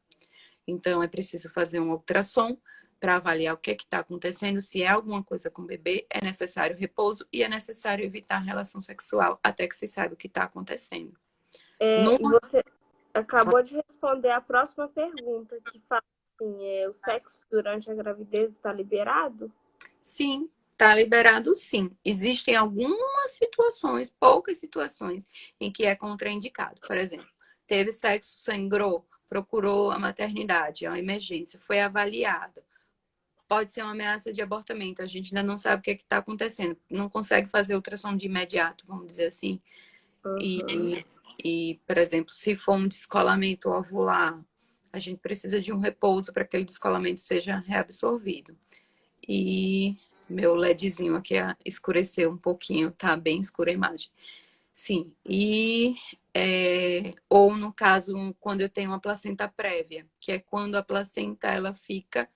Então, é preciso fazer um ultrassom para avaliar o que está acontecendo, se é alguma coisa com o bebê, é necessário repouso e é necessário evitar relação sexual até que se saiba o que está acontecendo. E você acabou de responder a próxima pergunta, que fala assim, o sexo durante a gravidez está liberado? Sim, está liberado sim. Existem algumas situações, poucas situações, em que é contraindicado. Por exemplo, teve sexo, sangrou, procurou a maternidade, a emergência, foi avaliado. Pode ser uma ameaça de abortamento. A gente ainda não sabe o que está acontecendo. Não consegue fazer ultrassom de imediato, vamos dizer assim. Uhum. E, por exemplo, se for um descolamento ovular, a gente precisa de um repouso para que aquele descolamento seja reabsorvido. E meu LEDzinho aqui escureceu um pouquinho, tá bem escura a imagem. Sim, ou no caso, quando eu tenho uma placenta prévia, que é quando a placenta ela fica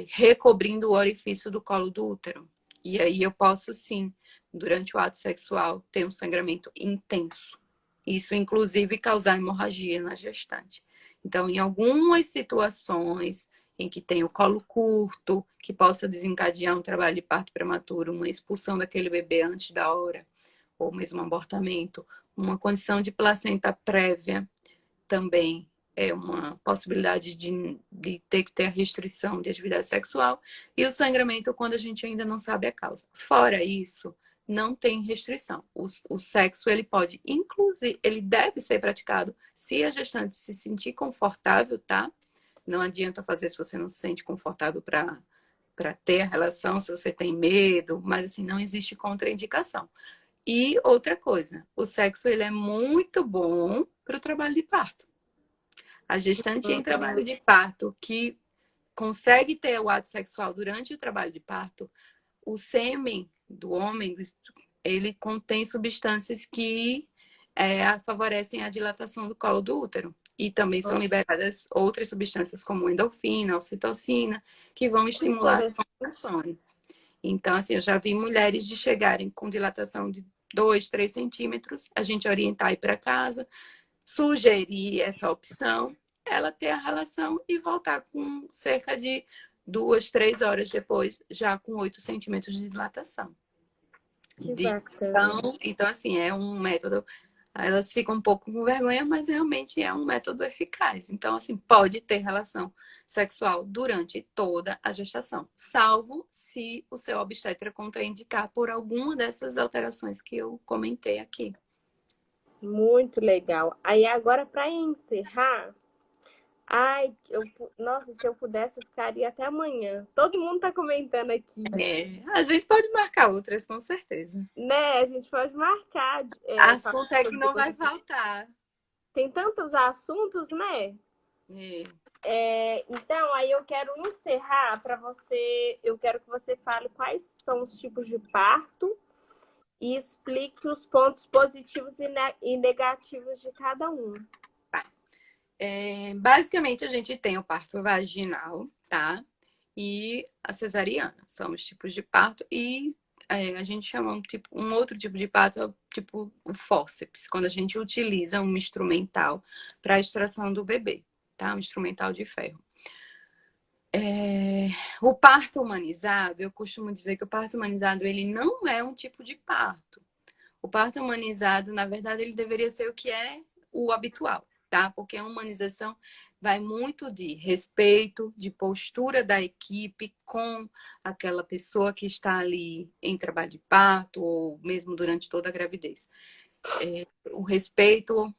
recobrindo o orifício do colo do útero. E aí eu posso sim, durante o ato sexual, ter um sangramento intenso. Isso, inclusive, causar hemorragia na gestante. Então, em algumas situações em que tem o colo curto, que possa desencadear um trabalho de parto prematuro, uma expulsão daquele bebê antes da hora, ou mesmo um abortamento, uma condição de placenta prévia também é uma possibilidade de ter que ter a restrição de atividade sexual, e o sangramento quando a gente ainda não sabe a causa. Fora isso, não tem restrição. O sexo, ele pode, inclusive, ele deve ser praticado se a gestante se sentir confortável, tá? Não adianta fazer se você não se sente confortável para ter a relação, se você tem medo, mas assim, não existe contraindicação. E outra coisa, o sexo ele é muito bom para o trabalho de parto. A gestante em trabalho de parto que consegue ter o ato sexual durante o trabalho de parto, o sêmen do homem, ele contém substâncias que favorecem a dilatação do colo do útero. E também são liberadas outras substâncias como endorfina, ocitocina, que vão estimular as contrações. Então, assim, eu já vi mulheres de chegarem com dilatação de 2, 3 centímetros, a gente orientar a ir para casa, sugerir essa opção, ela ter a relação e voltar com cerca de 2, 3 horas depois, já com 8 centímetros de dilatação. Então, assim, é um método. Elas ficam um pouco com vergonha, mas realmente é um método eficaz. Então, assim, pode ter relação sexual durante toda a gestação, salvo se o seu obstetra contraindicar por alguma dessas alterações que eu comentei aqui. Muito legal. Aí agora, para encerrar, nossa, se eu pudesse, eu ficaria até amanhã. Todo mundo tá comentando aqui. A gente pode marcar outras, com certeza. Né? A gente pode marcar. Assunto é que não vai faltar. Tem tantos assuntos, né? Então, aí eu quero encerrar para você. Eu quero que você fale quais são os tipos de parto e explique os pontos positivos e negativos de cada um. Basicamente, a gente tem o parto vaginal, tá? E a cesariana. São os tipos de parto. E a gente chama um outro tipo de parto, tipo o fórceps, quando a gente utiliza um instrumental para a extração do bebê, tá? Um instrumental de ferro. O parto humanizado, eu costumo dizer que o parto humanizado ele não é um tipo de parto. O parto humanizado, na verdade, ele deveria ser o que é o habitual, tá? Porque a humanização vai muito de respeito, de postura da equipe com aquela pessoa que está ali em trabalho de parto ou mesmo durante toda a gravidez. O respeito,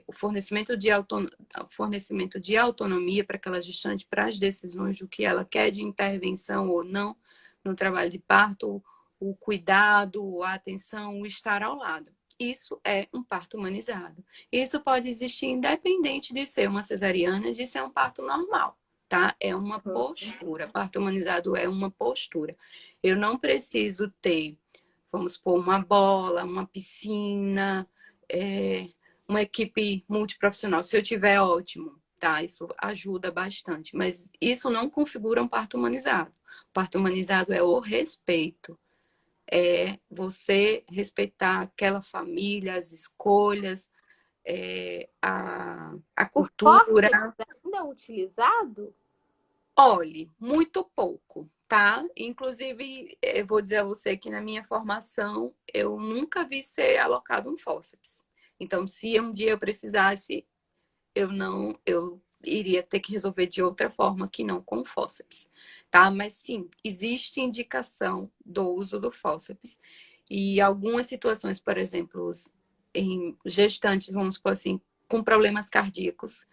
o fornecimento de autonomia para aquela gestante, para as decisões do que ela quer de intervenção ou não no trabalho de parto, o cuidado, a atenção, o estar ao lado. Isso é um parto humanizado. Isso pode existir independente de ser uma cesariana, de ser um parto normal, tá? É uma postura. Parto humanizado é uma postura. Eu não preciso ter, vamos supor, uma bola, uma piscina, uma equipe multiprofissional. Se eu tiver, ótimo, tá? Isso ajuda bastante. Mas isso não configura um parto humanizado. O parto humanizado é o respeito. É você respeitar aquela família, as escolhas, a cultura. O fórceps ainda é utilizado? Olhe, muito pouco, tá? Inclusive, eu vou dizer a você que na minha formação eu nunca vi ser alocado um fórceps. Então, se um dia eu precisasse, eu iria ter que resolver de outra forma que não com fórceps, tá? Mas sim, existe indicação do uso do fórceps e algumas situações, por exemplo, em gestantes, vamos supor assim, com problemas cardíacos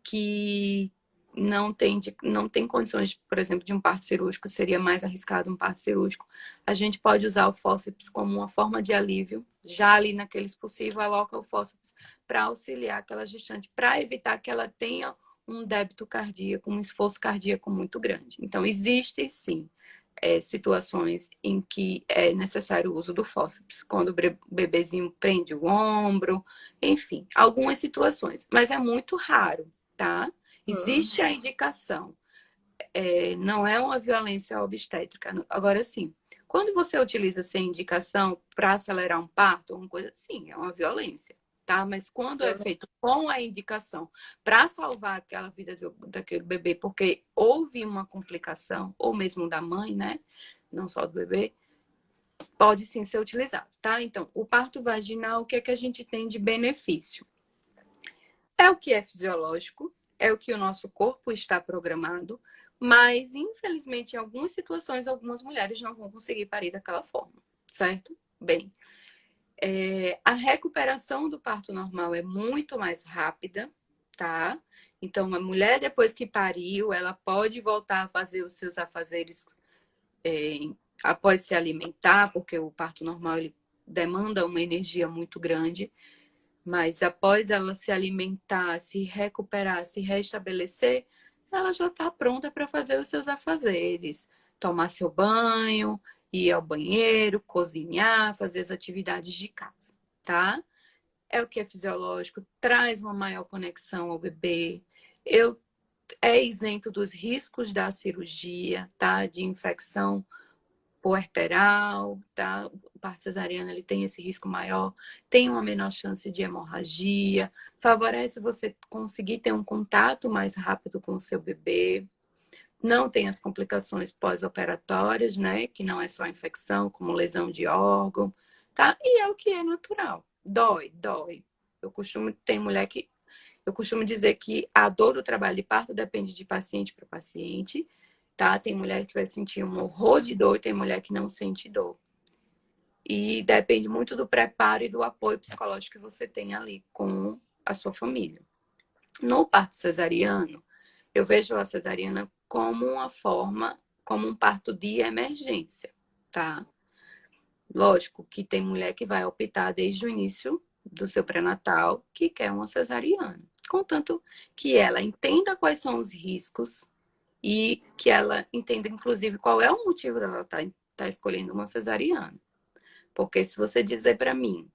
que não tem condições, por exemplo, de um parto cirúrgico, seria mais arriscado um parto cirúrgico. A gente pode usar o fórceps como uma forma de alívio, já ali naquele expulsivo, aloca o fórceps para auxiliar aquela gestante, para evitar que ela tenha um débito cardíaco, um esforço cardíaco muito grande. Então, existe sim situações em que é necessário o uso do fórceps, quando o bebezinho prende o ombro, enfim, algumas situações, mas é muito raro, tá? Existe a indicação, não é uma violência obstétrica. Agora, sim, quando você utiliza sem indicação para acelerar um parto, uma coisa assim, é uma violência, tá? Mas quando é feito com a indicação para salvar aquela vida daquele bebê, porque houve uma complicação, ou mesmo da mãe, né? Não só do bebê, pode sim ser utilizado, tá? Então, o parto vaginal, o que é que a gente tem de benefício? É o que é fisiológico, é o que o nosso corpo está programado, mas, infelizmente, em algumas situações, algumas mulheres não vão conseguir parir daquela forma, certo? Bem, a recuperação do parto normal é muito mais rápida, tá? Então, a mulher, depois que pariu, ela pode voltar a fazer os seus afazeres após se alimentar, porque o parto normal ele demanda uma energia muito grande. Mas após ela se alimentar, se recuperar, se restabelecer, ela já está pronta para fazer os seus afazeres, tomar seu banho, ir ao banheiro, cozinhar, fazer as atividades de casa, tá? É o que é fisiológico, traz uma maior conexão ao bebê. É isento dos riscos da cirurgia, tá? De infecção puerperal, tá? O parto cesariano ele tem esse risco maior, tem uma menor chance de hemorragia, favorece você conseguir ter um contato mais rápido com o seu bebê, não tem as complicações pós-operatórias, né? Que não é só infecção, como lesão de órgão, tá? E é o que é natural. Dói, dói. Eu costumo dizer que a dor do trabalho de parto depende de paciente para paciente, tá? Tem mulher que vai sentir um horror de dor e tem mulher que não sente dor. E depende muito do preparo e do apoio psicológico que você tem ali com a sua família. No parto cesariano, eu vejo a cesariana como uma forma, como um parto de emergência, tá? Lógico que tem mulher que vai optar desde o início do seu pré-natal que quer uma cesariana, contanto que ela entenda quais são os riscos e que ela entenda, inclusive, qual é o motivo dela estar escolhendo uma cesariana. Porque se você dizer para mim,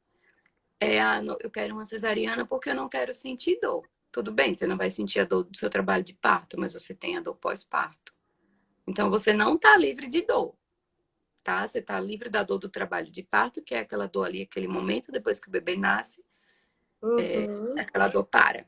eu quero uma cesariana porque eu não quero sentir dor. Tudo bem, você não vai sentir a dor do seu trabalho de parto, mas você tem a dor pós-parto. Então, você não está livre de dor, tá? Você está livre da dor do trabalho de parto, que é aquela dor ali, aquele momento depois que o bebê nasce, aquela dor para.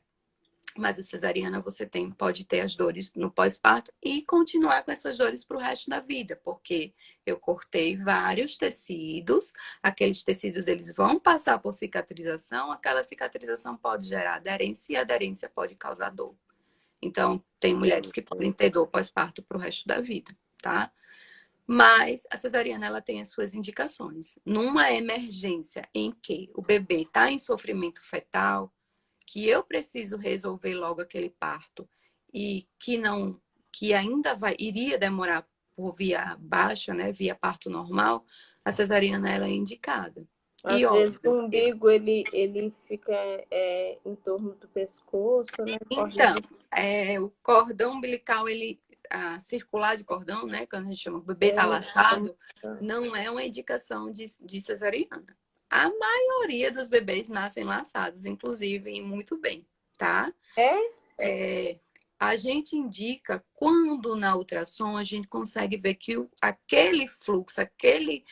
Mas a cesariana você pode ter as dores no pós-parto e continuar com essas dores para o resto da vida, porque eu cortei vários tecidos, aqueles tecidos eles vão passar por cicatrização, aquela cicatrização pode gerar aderência e a aderência pode causar dor. Então, tem mulheres que podem ter dor pós-parto para o resto da vida, tá? Mas a cesariana ela tem as suas indicações. Numa emergência em que o bebê está em sofrimento fetal, que eu preciso resolver logo aquele parto e que ainda iria demorar por via baixa, né, via parto normal, a cesariana ela é indicada. Às vezes o umbigo ele fica em torno do pescoço, né? Então, o cordão umbilical, circular de cordão, né? Quando a gente chama o bebê está laçado, não é uma indicação de cesariana. A maioria dos bebês nascem laçados, inclusive, e muito bem, tá? A gente indica quando na ultrassom a gente consegue ver que aquele fluxo, aquele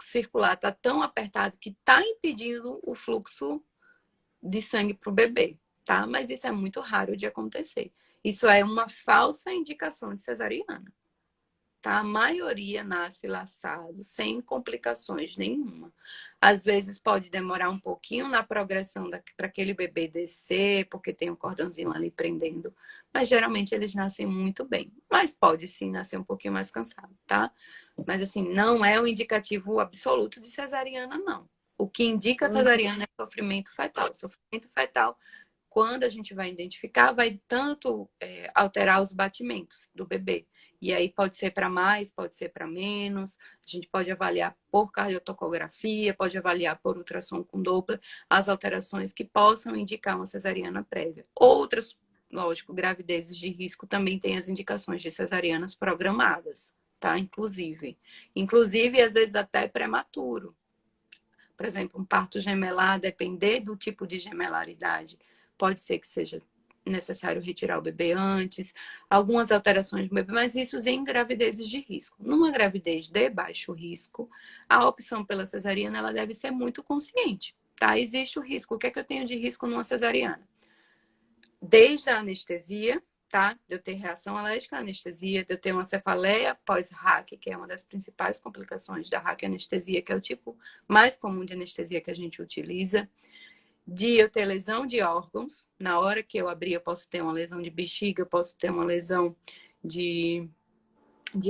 circular está tão apertado que está impedindo o fluxo de sangue para o bebê, tá? Mas isso é muito raro de acontecer. Isso é uma falsa indicação de cesariana, tá? A maioria nasce laçado, sem complicações nenhuma. Às vezes pode demorar um pouquinho na progressão para aquele bebê descer, porque tem um cordãozinho ali prendendo, mas geralmente eles nascem muito bem. Mas pode sim nascer um pouquinho mais cansado, tá? Mas assim, não é um indicativo absoluto de cesariana, não. O que indica cesariana é sofrimento fetal. Sofrimento fetal, quando a gente vai identificar, vai tanto alterar os batimentos do bebê. E aí pode ser para mais, pode ser para menos. A gente pode avaliar por cardiotocografia, pode avaliar por ultrassom com Doppler, as alterações que possam indicar uma cesariana prévia. Outras, lógico, gravidezes de risco também têm as indicações de cesarianas programadas, tá? Inclusive, às vezes até prematuro. Por exemplo, um parto gemelar, depender do tipo de gemelaridade, pode ser que seja necessário retirar o bebê antes, algumas alterações do bebê, mas isso em gravidezes de risco. Numa gravidez de baixo risco, a opção pela cesariana ela deve ser muito consciente, tá? Existe o risco. O que é que eu tenho de risco numa cesariana? Desde a anestesia, tá? De eu ter reação alérgica à anestesia, de eu ter uma cefaleia pós-RAC, que é uma das principais complicações da RAC anestesia, que é o tipo mais comum de anestesia que a gente utiliza. de eu ter lesão de órgãos. Na hora que eu abrir, eu posso ter uma lesão de bexiga, eu posso ter uma lesão de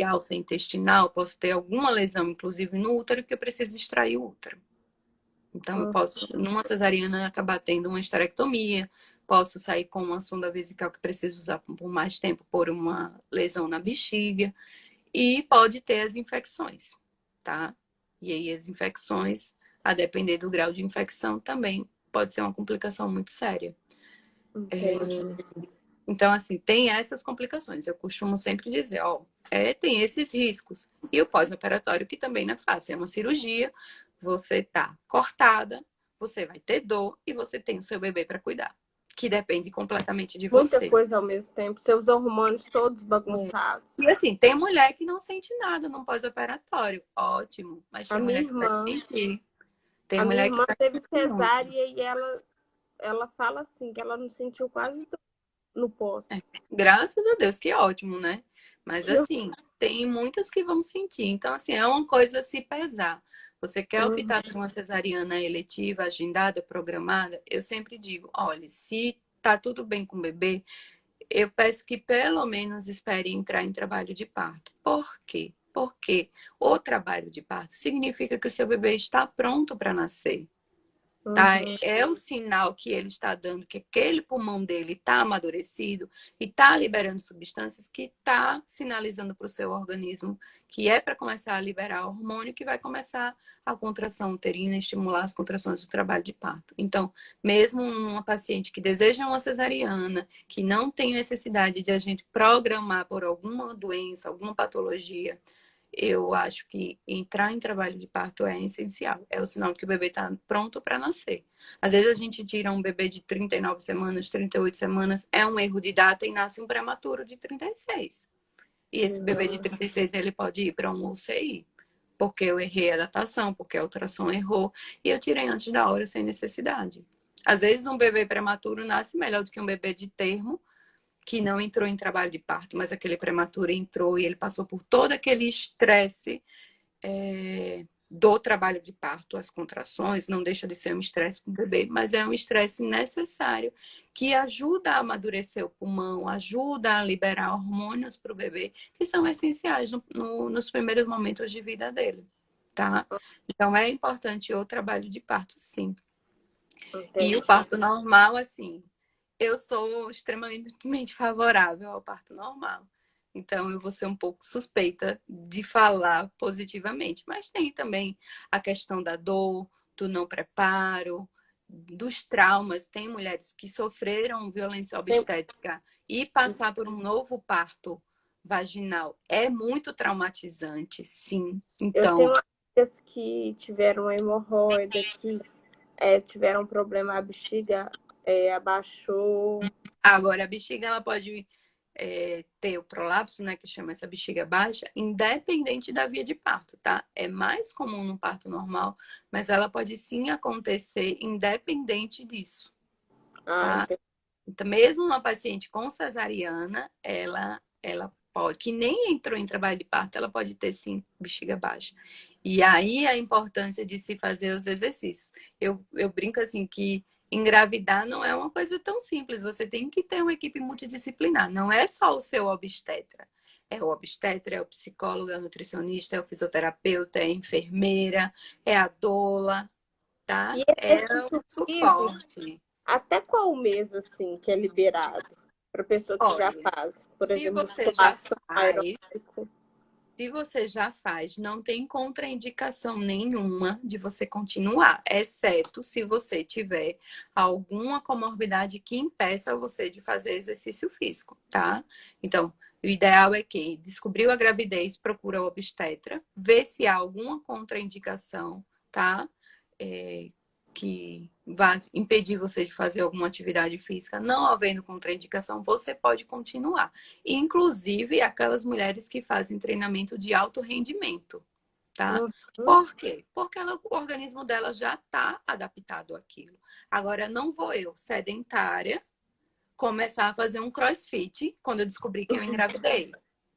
alça intestinal, posso ter alguma lesão, inclusive no útero, que eu preciso extrair o útero. Então, eu posso, numa cesariana, acabar tendo uma esterectomia, posso sair com uma sonda vesical que preciso usar por mais tempo por uma lesão na bexiga, e pode ter as infecções, tá? E aí, as infecções, a depender do grau de infecção, também pode ser uma complicação muito séria. Então, assim, tem essas complicações. Eu costumo sempre dizer, ó, tem esses riscos. E o pós-operatório, que também não é fácil. É uma cirurgia, você tá cortada, você vai ter dor e você tem o seu bebê para cuidar, que depende completamente de Muita você. coisa ao mesmo tempo, seus hormônios todos bagunçados. E assim, tem mulher que não sente nada no pós-operatório. Ótimo. Mas A tem minha mulher que vai irmã, sentir. Tem a minha mulher que irmã vai teve sentir muito. cesárea e ela fala assim, que ela não sentiu quase tudo no pós. Graças a Deus, que ótimo, né? Mas assim, tem muitas que vão sentir. Então, assim, é uma coisa a se pesar. Você quer optar por uma cesariana eletiva, agendada, programada? Eu sempre digo, olha, se tá tudo bem com o bebê, eu peço que pelo menos espere entrar em trabalho de parto. Por quê? Porque o trabalho de parto significa que o seu bebê está pronto para nascer. Tá? É o sinal que ele está dando que aquele pulmão dele está amadurecido e está liberando substâncias que está sinalizando para o seu organismo que é para começar a liberar hormônio que vai começar a contração uterina, estimular as contrações do trabalho de parto. Então, mesmo uma paciente que deseja uma cesariana, que não tem necessidade de a gente programar por alguma doença, alguma patologia, eu acho que entrar em trabalho de parto é essencial. É o sinal que o bebê está pronto para nascer. Às vezes a gente tira um bebê de 39 semanas, 38 semanas, é um erro de data e nasce um prematuro de 36. E esse bebê de 36 ele pode ir para um UCI, porque eu errei a datação, porque a ultrassom errou e eu tirei antes da hora sem necessidade. Às vezes um bebê prematuro nasce melhor do que um bebê de termo, que não entrou em trabalho de parto, mas aquele prematuro entrou e ele passou por todo aquele estresse do trabalho de parto, as contrações, não deixa de ser um estresse com o bebê, mas é um estresse necessário que ajuda a amadurecer o pulmão, ajuda a liberar hormônios para o bebê, que são essenciais nos primeiros momentos de vida dele, tá? Então é importante o trabalho de parto, sim. E o parto normal, assim, eu sou extremamente favorável ao parto normal. Então, eu vou ser um pouco suspeita de falar positivamente. Mas tem também a questão da dor, do não preparo, dos traumas. Tem mulheres que sofreram violência obstétrica e passar por um novo parto vaginal é muito traumatizante, sim. Eu tenho Então, amigas que tiveram hemorroida, que tiveram problema, a bexiga abaixou. agora a bexiga ela pode ter o prolapso, né, que chama essa bexiga baixa, independente da via de parto, tá? É mais comum no parto normal, mas ela pode sim acontecer independente disso, tá? Então, mesmo uma paciente com cesariana, ela pode, que nem entrou em trabalho de parto, ela pode ter sim bexiga baixa. E aí a importância de se fazer os exercícios. Eu brinco assim que engravidar não é uma coisa tão simples. Você tem que ter uma equipe multidisciplinar. Não é só o seu obstetra. É o obstetra, é o psicólogo, é o nutricionista, é o fisioterapeuta, é a enfermeira, é a doula, tá? E É o exercício físico, suporte. até qual mês, assim, que é liberado? Para pessoa que já Olha, faz, por se exemplo, você já musculação faz, aeróbico. se você já faz, não tem contraindicação nenhuma de você continuar, exceto se você tiver alguma comorbidade que impeça você de fazer exercício físico, tá? Então, o ideal é que descobriu a gravidez, procura o obstetra, vê se há alguma contraindicação, tá? Que vai impedir você de fazer alguma atividade física, não havendo contraindicação, você pode continuar. Inclusive aquelas mulheres que fazem treinamento de alto rendimento, tá? Por quê? Porque o organismo dela já está adaptado àquilo. Agora, não vou eu, sedentária, começar a fazer um crossfit quando eu descobri que eu engravidei,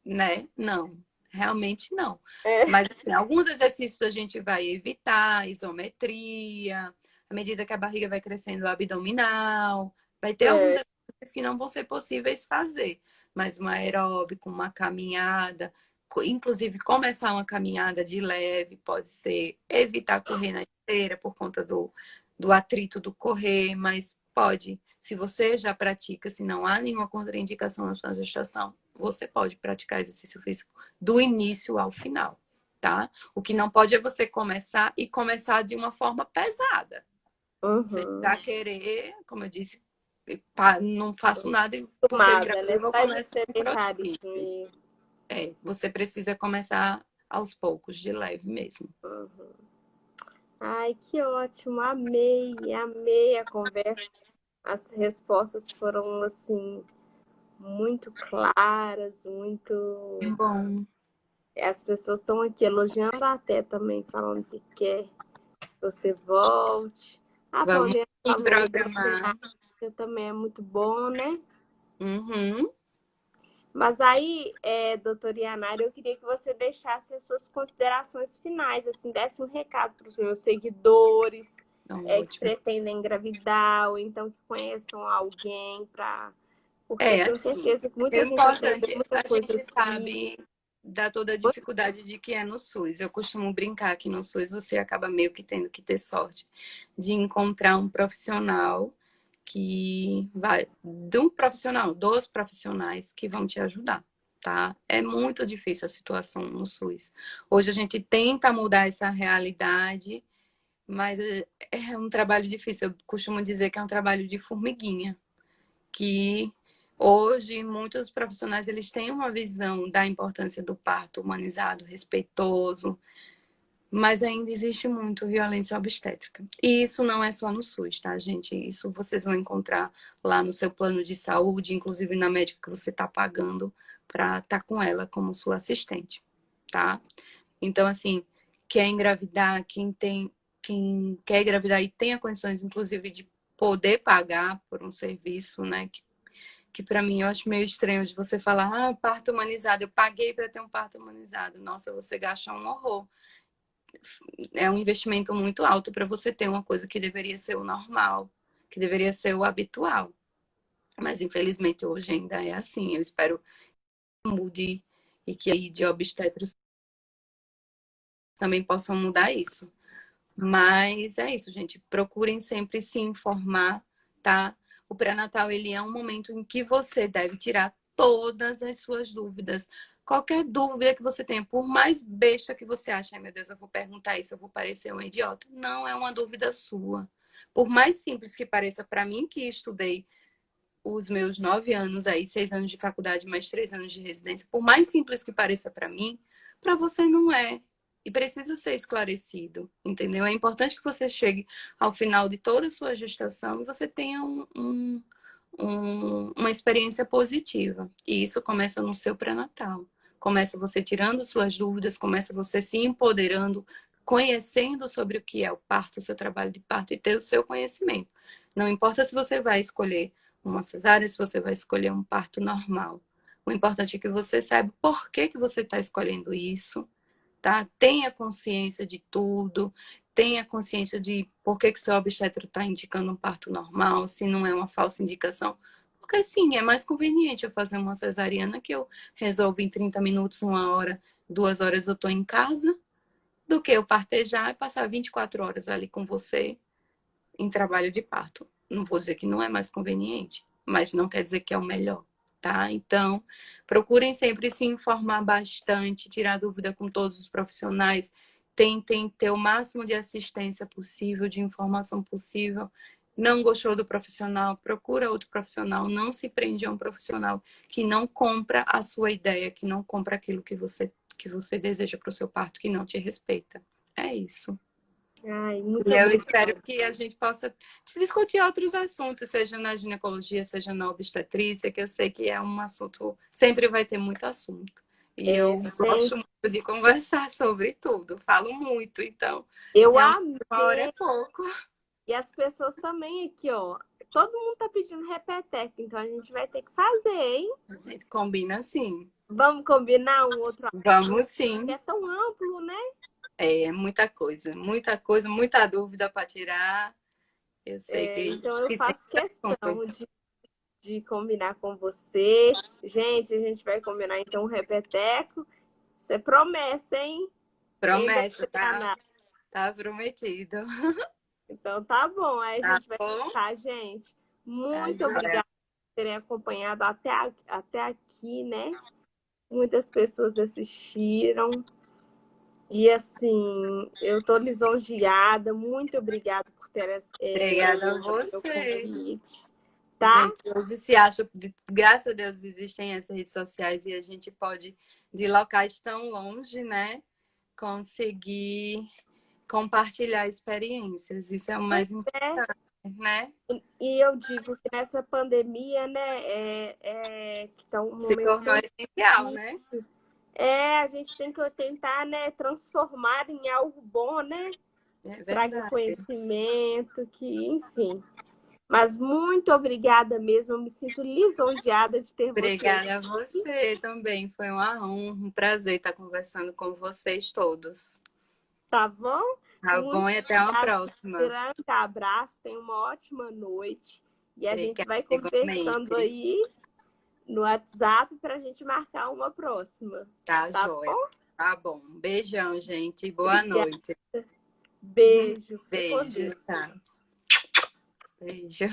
né? Não, realmente não. Mas assim, alguns exercícios a gente vai evitar, isometria, à medida que a barriga vai crescendo, o abdominal. Vai ter alguns exercícios que não vão ser possíveis fazer, mas um aeróbico, uma caminhada, inclusive começar uma caminhada de leve, pode ser evitar correr na esteira por conta do atrito do correr, mas pode, se você já pratica, se não há nenhuma contraindicação na sua gestação, você pode praticar exercício físico do início ao final, tá? O que não pode é você começar e começar de uma forma pesada. Você já querer, como eu disse, não faço nada porque eu Tomada, né? engravidei, vou Sai do começar com CrossFit. sedentarismo. Você precisa começar aos poucos, de leve mesmo. Ai, que ótimo. Amei, amei a conversa. As respostas foram, assim, muito claras, muito... Que bom. As pessoas estão aqui elogiando até também, falando que quer que você volte. A Vamos Paulinha falou, programar. também é muito bom, né? Uhum. Mas aí, doutora Yanara, eu queria que você deixasse as suas considerações finais, assim, desse um recado para os meus seguidores Então, que pretendem engravidar, ou então que conheçam alguém, porque eu tenho assim, certeza que é muita gente aprendeu importante, muita a coisa gente aqui. sabe da toda a dificuldade de que é no SUS. Eu costumo brincar que no SUS você acaba meio que tendo que ter sorte de encontrar um profissional que vai, dos profissionais que vão te ajudar, tá? É muito difícil a situação no SUS. Hoje a gente tenta mudar essa realidade, mas é um trabalho difícil. Eu costumo dizer que é um trabalho de formiguinha, que hoje muitos profissionais eles têm uma visão da importância do parto humanizado, respeitoso, mas ainda existe muito violência obstétrica. E isso não é só no SUS, tá, gente? Isso vocês vão encontrar lá no seu plano de saúde, inclusive na médica que você está pagando para estar com ela como sua assistente, tá? Então, assim, quer engravidar, quem quer engravidar e tenha condições, inclusive, de poder pagar por um serviço, né? Que para mim eu acho meio estranho de você falar, parto humanizado, eu paguei para ter um parto humanizado. Nossa, você gasta um horror. É um investimento muito alto para você ter uma coisa que deveria ser o normal, que deveria ser o habitual. Mas infelizmente hoje ainda é assim. Eu espero que mude e que aí de obstetras também possam mudar isso. Mas é isso, gente. Procurem sempre se informar, tá? O pré-natal, ele é um momento em que você deve tirar todas as suas dúvidas. Qualquer dúvida que você tenha, por mais besta que você ache, ai meu Deus, eu vou perguntar isso, eu vou parecer um idiota. Não é uma dúvida sua. Por mais simples que pareça para mim, que estudei os meus 9 anos aí, 6 anos de faculdade, mais 3 anos de residência, por mais simples que pareça para mim, para você não é. E precisa ser esclarecido, entendeu? É importante que você chegue ao final de toda a sua gestação e você tenha uma experiência positiva. E isso começa no seu pré-natal. Começa você tirando suas dúvidas, começa você se empoderando, conhecendo sobre o que é o parto, o seu trabalho de parto e ter o seu conhecimento. Não importa se você vai escolher uma cesárea, se você vai escolher um parto normal. O importante é que você saiba por que você está escolhendo isso, tá? Tenha consciência de tudo, tenha consciência de por que seu obstetra está indicando um parto normal, se não é uma falsa indicação. Porque sim, é mais conveniente eu fazer uma cesariana que eu resolvo em 30 minutos, 1 hora, 2 horas eu estou em casa, do que eu partejar e passar 24 horas ali com você em trabalho de parto. Não vou dizer que não é mais conveniente, mas não quer dizer que é o melhor, tá? Então, procurem sempre se informar bastante, tirar dúvida com todos os profissionais, tentem ter o máximo de assistência possível, de informação possível. Não gostou do profissional, procura outro profissional, não se prende a um profissional que não compra a sua ideia, que não compra aquilo que você deseja para o seu parto, que não te respeita. É isso. Ai, muito E eu obrigada. espero que a gente possa discutir outros assuntos, seja na ginecologia, seja na obstetrícia, que eu sei que é um assunto, sempre vai ter muito assunto. E eu gosto muito de conversar sobre tudo, falo muito, então Eu realmente amei. 1 hora é pouco. E as pessoas também aqui, ó. Todo mundo tá pedindo repeteco, então a gente vai ter que fazer, hein? A gente combina assim. Vamos combinar um outro Vamos que sim. é tão amplo, né? É muita coisa, muita dúvida para tirar. Eu sei Então eu que tem faço questão muito. de combinar com você. Gente, a gente vai combinar então um repeteco. Isso é promessa, hein? Hein, Promessa, doutora tá? Ana? Tá prometido. Então tá bom. Aí a Tá gente vai bom? ficar, gente. Tá Muito joia. obrigada por terem acompanhado até aqui, né? Muitas pessoas assistiram. E assim, eu estou lisonjeada. Muito obrigada por ter Obrigada a aceito o meu você. convite, tá? Gente, hoje se acha, graças a Deus existem essas redes sociais e a gente pode, de locais tão longe, né, conseguir compartilhar experiências. Isso é o mais É. importante, né? E eu digo que nessa pandemia, né, que está um Se momento tornou tão essencial, difícil, né? a gente tem que tentar, né, transformar em algo bom, né? É Traga verdade. conhecimento, enfim. Mas muito obrigada mesmo, eu me sinto lisonjeada de ter você Obrigada a aqui, você também. Foi uma honra, um prazer estar conversando com vocês todos. tá bom? Tá Muito bom? E até uma obrigada, um próxima. grande abraço, tenha uma ótima noite e a gente Obrigada, vai conversando igualmente. aí no WhatsApp para a gente marcar uma próxima, Tá, tá joia. bom? Tá bom. Beijão, gente. Boa Obrigada. noite. Beijo. Fica com Beijo, Deus. tá. Beijo.